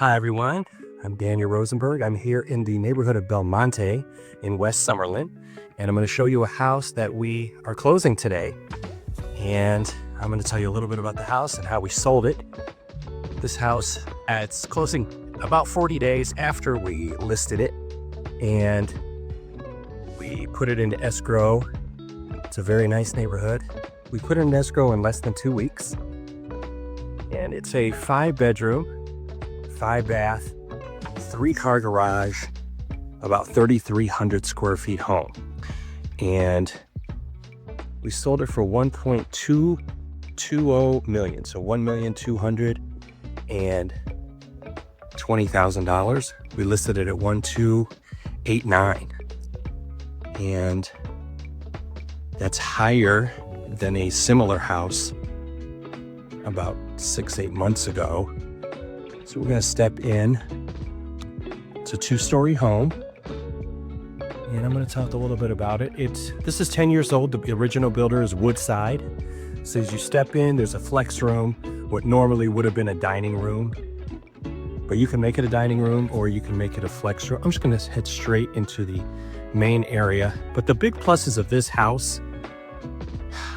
Hi everyone, I'm Daniel Rosenberg. I'm here in the neighborhood of Belmonte in West Summerlin, and I'm going to show you a house that we are closing today. And I'm going to tell you a little bit about the house and how we sold it. This house, it's closing about 40 days after we listed it, and we put it into escrow. It's a very nice neighborhood. We put it in escrow in less than 2 weeks, and it's a 5-bedroom, 5-bath, 3-car garage, about 3,300 square feet home. And we sold it for $1.220 million, so $1,220,000. We listed it at $1,289, and that's higher than a similar house about 6-8 months ago. So we're going to step in. It's a 2-story home, and I'm going to talk a little bit about it. This is 10 years old. The original builder is Woodside. So as you step in, there's a flex room, what normally would have been a dining room, but you can make it a dining room or you can make it a flex room. I'm just going to head straight into the main area. But the big pluses of this house,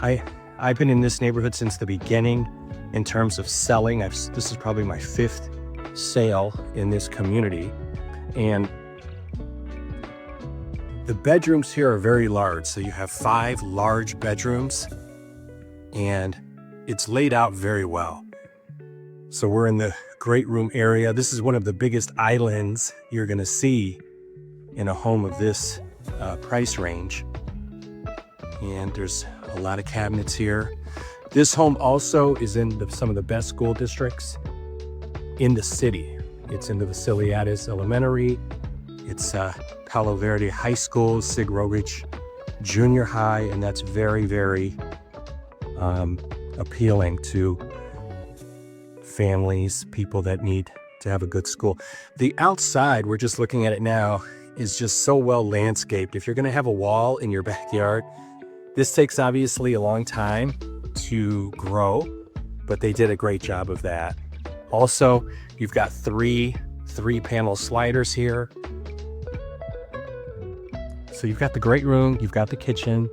I've been in this neighborhood since the beginning in terms of selling. This is probably my 5th sale in this community, and the bedrooms here are very large. So you have 5 large bedrooms, and it's laid out very well. So we're in the great room area. This is one of the biggest islands you're going to see in a home of this price range, and there's a lot of cabinets here. This home also is in some of the best school districts in the city. It's in the Vassiliadis Elementary. It's Palo Verde High School, Rogich Junior High, and that's very, very appealing to families, people that need to have a good school. The outside, we're just looking at it now, is just so well landscaped. If you're going to have a wall in your backyard, this takes obviously a long time to grow, but they did a great job of that. Also, you've got 3 panel sliders here. So you've got the great room, you've got the kitchen,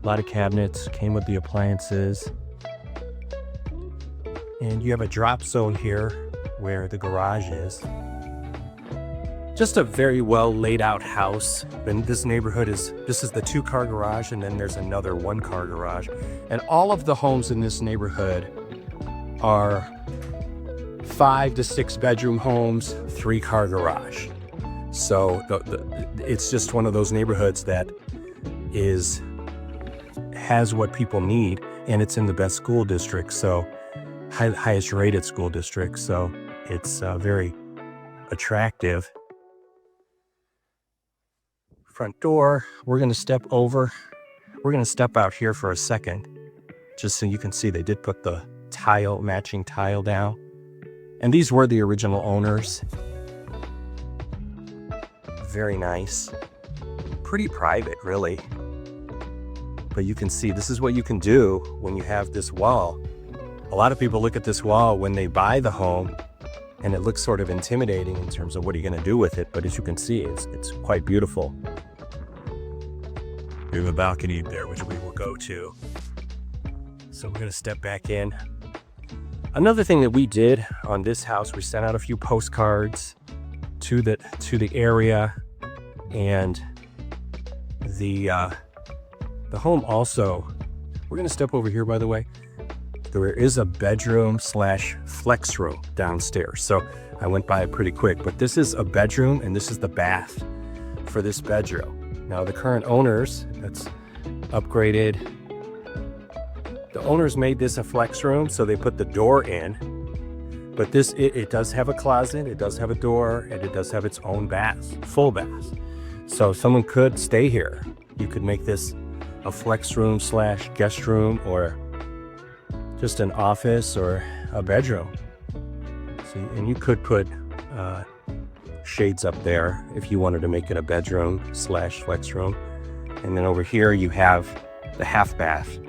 a lot of cabinets, came with the appliances. And you have a drop zone here where the garage is. Just a very well laid out house. And this neighborhood this is the 2-car garage, and then there's another 1-car garage. And all of the homes in this neighborhood are 5 to 6 bedroom homes, 3-car garage. So it's just one of those neighborhoods that has what people need, and it's in the best school district, so highest rated school district. So it's very attractive. Front door, we're going to step over. We're going to step out here for a second, just so you can see they did put the matching tile down. And these were the original owners. Very nice. Pretty private, really. But you can see this is what you can do when you have this wall. A lot of people look at this wall when they buy the home, and it looks sort of intimidating in terms of what are you going to do with it. But as you can see, it's quite beautiful. We have a balcony there, which we will go to. So we're going to step back in. Another thing that we did on this house, we sent out a few postcards to the area, and the home also. We're going to step over here, by the way. There is a bedroom / flex room downstairs. So I went by it pretty quick, but this is a bedroom, and this is the bath for this bedroom. Now the current owners, that's upgraded. The owners made this a flex room, so they put the door in. But it does have a closet, it does have a door, and it does have its own bath, full bath. So someone could stay here. You could make this a flex room / guest room, or just an office or a bedroom. So, and you could put shades up there if you wanted to make it a bedroom / flex room. And then over here you have the half bath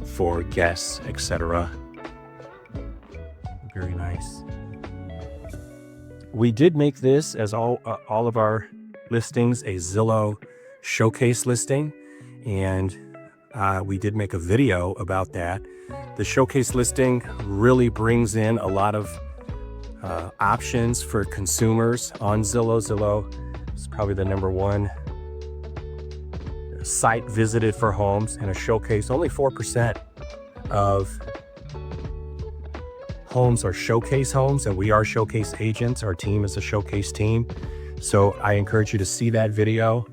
for guests, etc. Very nice. We did make this, as all of our listings, a Zillow showcase listing, and we did make a video about that. The showcase listing really brings in a lot of options for consumers on Zillow. Zillow is probably the #1 site visited for homes, and a showcase, only 4% of homes are showcase homes, and we are showcase agents. Our team is a showcase team. So I encourage you to see that video.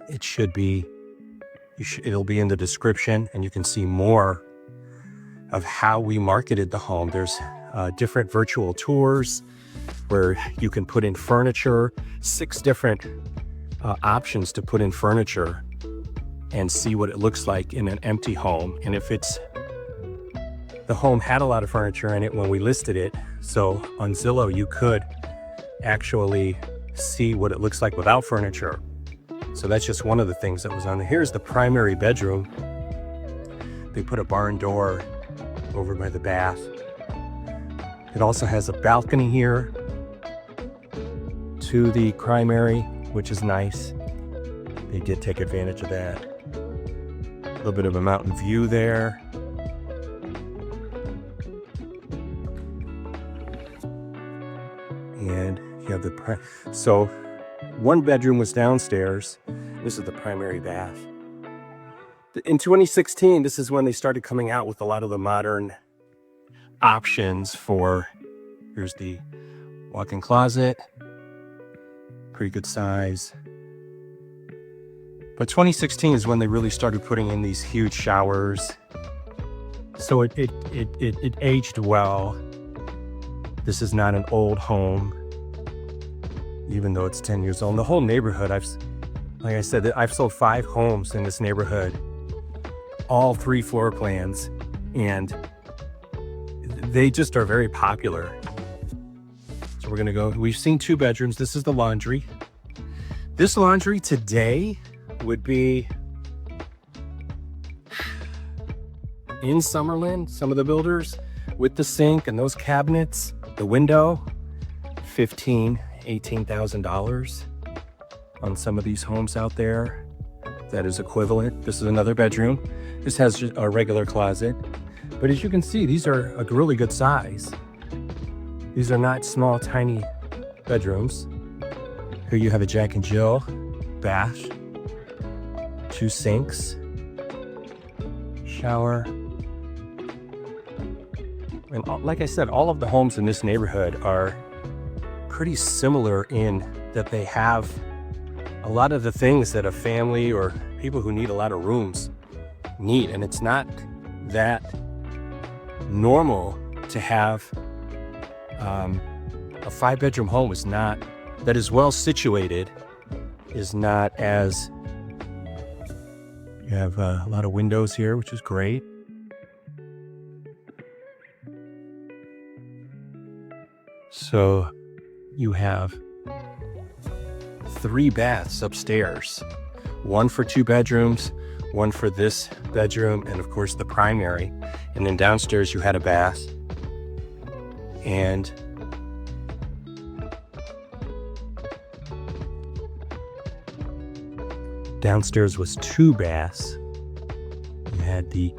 It should be, it'll be in the description, and you can see more of how we marketed the home. There's different virtual tours where you can put in furniture, 6 different options to put in furniture and see what it looks like in an empty home. And if the home had a lot of furniture in it when we listed it, so on Zillow you could actually see what it looks like without furniture. So that's just one of the things that was on there. Here's the primary bedroom. They put a barn door over by the bath. It also has a balcony here to the primary, which is nice. They did take advantage of that. A little bit of a mountain view there. And you have so 1 bedroom was downstairs. This is the primary bath. In 2016, this is when they started coming out with a lot of the modern options for, here's the walk-in closet, pretty good size. But 2016 is when they really started putting in these huge showers. So it aged well. This is not an old home, even though it's 10 years old. The whole neighborhood, like I said, I've sold 5 homes in this neighborhood, all 3 floor plans, and they just are very popular. So we're gonna go, we've seen 2 bedrooms. This is the laundry. This laundry today would be in Summerlin, some of the builders, with the sink and those cabinets, the window, $18,000 on some of these homes out there. That is equivalent. This is another bedroom. This has just a regular closet, but as you can see, these are a really good size. These are not small, tiny bedrooms. Here you have a Jack and Jill bath, 2 sinks, shower. And like I said, all of the homes in this neighborhood are pretty similar in that they have a lot of the things that a family or people who need a lot of rooms need. And it's not that normal to have a 5-bedroom home is not, that is well situated, is not as, you have a lot of windows here, which is great. So you have 3 baths upstairs, 1 for 2 bedrooms, 1 for this bedroom, and of course the primary. And then downstairs you had a bath, and downstairs was 2 baths. You had the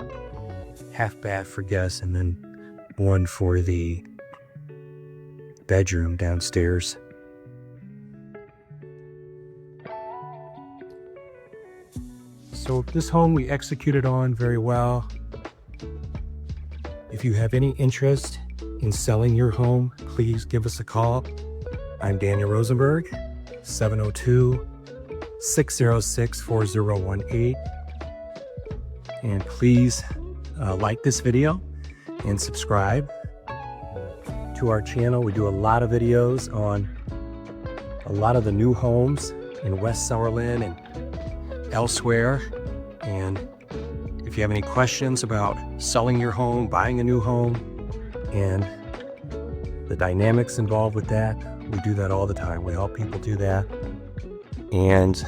half bath for guests, and then 1 for the bedroom downstairs. So this home we executed on very well. If you have any interest in selling your home, please give us a call. I'm Daniel Rosenberg, 702-606-4018. And please like this video and subscribe to our channel. We do a lot of videos on a lot of the new homes in West Summerlin and elsewhere. And if you have any questions about selling your home, buying a new home, and the dynamics involved with that, we do that all the time. We help people do that, and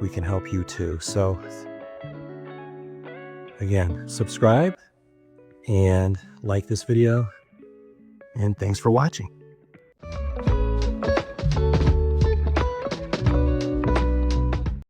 we can help you too. So again, subscribe and like this video, and thanks for watching.